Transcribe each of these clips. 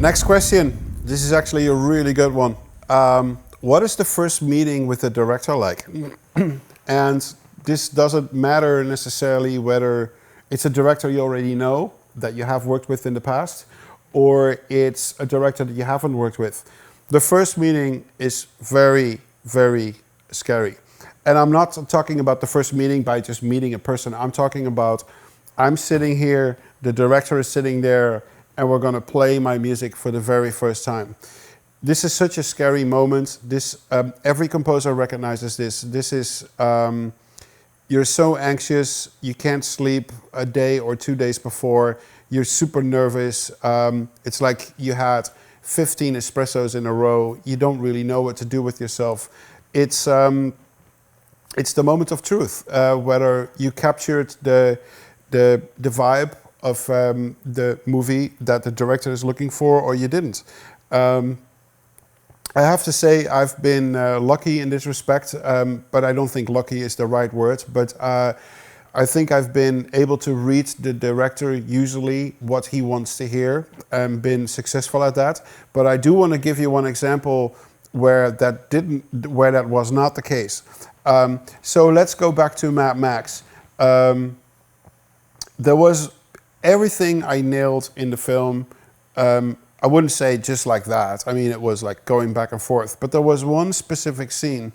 Next question. This is actually a really good one. What is the first meeting with the director like? And this doesn't matter necessarily whether it's a director you already know that you have worked with in the past, or it's a director that you haven't worked with. The first meeting is very, very scary. And I'm not talking about the first meeting by just meeting a person. I'm talking about I'm sitting here, the director is sitting there, and we're going to play my music for the very first time. This is such a scary moment. Every composer recognizes this. This is, you're so anxious, you can't sleep a day or 2 days before, you're super nervous. It's like you had 15 espressos in a row, you don't really know what to do with yourself. It's the moment of truth, whether you captured the vibe of the movie that the director is looking for or you didn't. I have to say I've been lucky in this respect, but I don't think lucky is the right word. But I think I've been able to read the director usually what he wants to hear and been successful at that. But I do want to give you one example where that was not the case. So let's go back to Mad Max. There was everything I nailed in the film. I wouldn't say just like that. I mean, it was like going back and forth. But there was one specific scene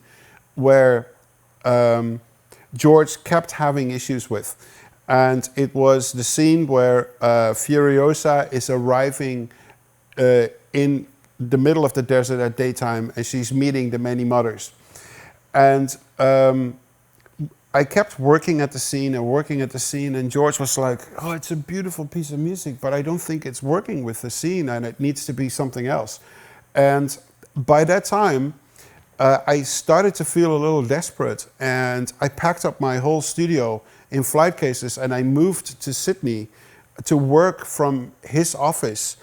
where George kept having issues with. And it was the scene where Furiosa is arriving in the middle of the desert at daytime, and she's meeting the many mothers. And I kept working at the scene and working at the scene, and George was like, oh, it's a beautiful piece of music, but I don't think it's working with the scene and it needs to be something else. And by that time, I started to feel a little desperate, and I packed up my whole studio in flight cases and I moved to Sydney to work from his office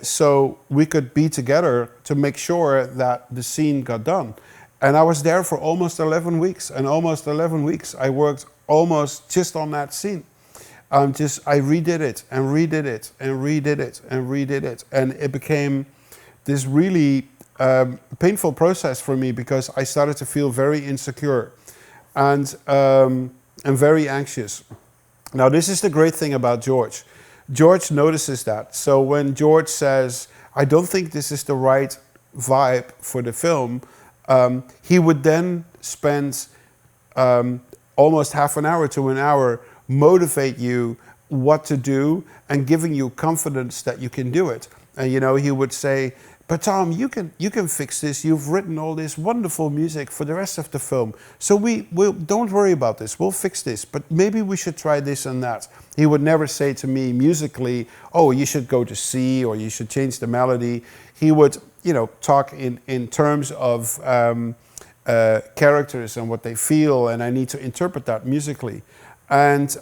so we could be together to make sure that the scene got done. And I was there for almost 11 weeks, and almost 11 weeks I worked almost just on that scene. I redid it and redid it and redid it and redid it, and it became this really painful process for me because I started to feel very insecure and very anxious. Now, this is the great thing about George. George notices that. So when George says, I don't think this is the right vibe for the film, he would then spend almost half an hour to an hour motivate you what to do and giving you confidence that you can do it. And he would say, but Tom, you can fix this. You've written all this wonderful music for the rest of the film. So we'll don't worry about this. We'll fix this. But maybe we should try this and that. He would never say to me musically, oh, you should go to C or you should change the melody. He would talk in terms of characters and what they feel, and I need to interpret that musically. And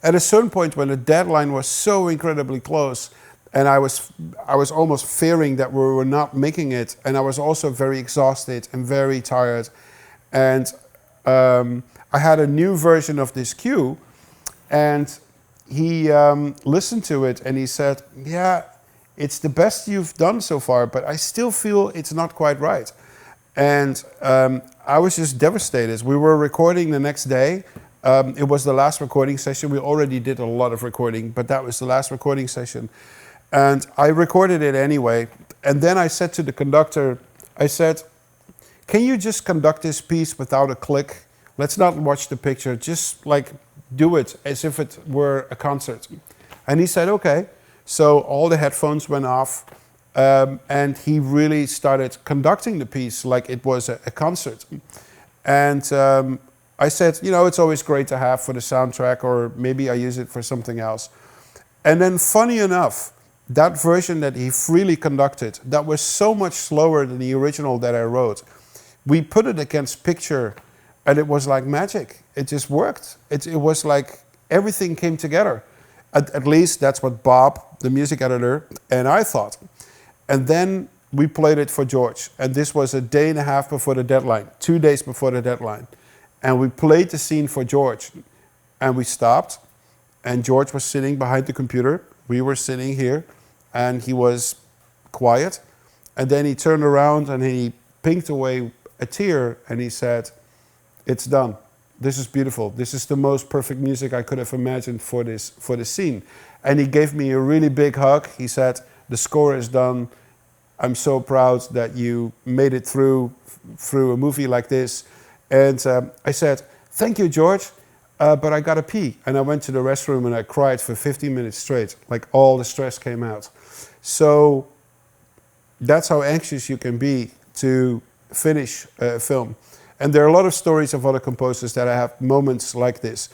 at a certain point when the deadline was so incredibly close, and I was almost fearing that we were not making it, and I was also very exhausted and very tired, and I had a new version of this cue, and he listened to it and he said, yeah, it's the best you've done so far, but I still feel it's not quite right. And I was just devastated. We were recording the next day. It was the last recording session. We already did a lot of recording, but that was the last recording session. And I recorded it anyway. And then I said to the conductor, I said, can you just conduct this piece without a click? Let's not watch the picture. Just like do it as if it were a concert. And he said, okay. So all the headphones went off, and he really started conducting the piece like it was a concert. And I said, it's always great to have for the soundtrack, or maybe I use it for something else. And then funny enough, that version that he freely conducted, that was so much slower than the original that I wrote. We put it against picture, and it was like magic. It just worked. It was like everything came together. At least that's what Bob, the music editor, and I thought. And then we played it for George. And this was a day and a half before the deadline, 2 days before the deadline. And we played the scene for George. And we stopped. And George was sitting behind the computer. We were sitting here. and he was quiet. And then he turned around and he pinked away a tear and he said, "It's done. This is beautiful. This is the most perfect music I could have imagined for this scene." And he gave me a really big hug. He said, "The score is done. I'm so proud that you made it through a movie like this." And I said, "Thank you, George, but I gotta pee." And I went to the restroom and I cried for 15 minutes straight. Like all the stress came out. So that's how anxious you can be to finish a film. And there are a lot of stories of other composers that have moments like this.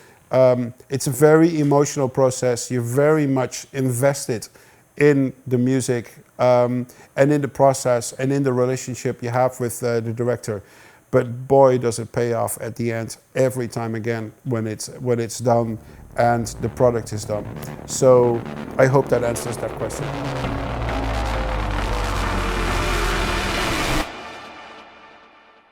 It's a very emotional process. You're very much invested in the music and in the process and in the relationship you have with the director. But boy, does it pay off at the end every time again when it's done and the product is done. So I hope that answers that question.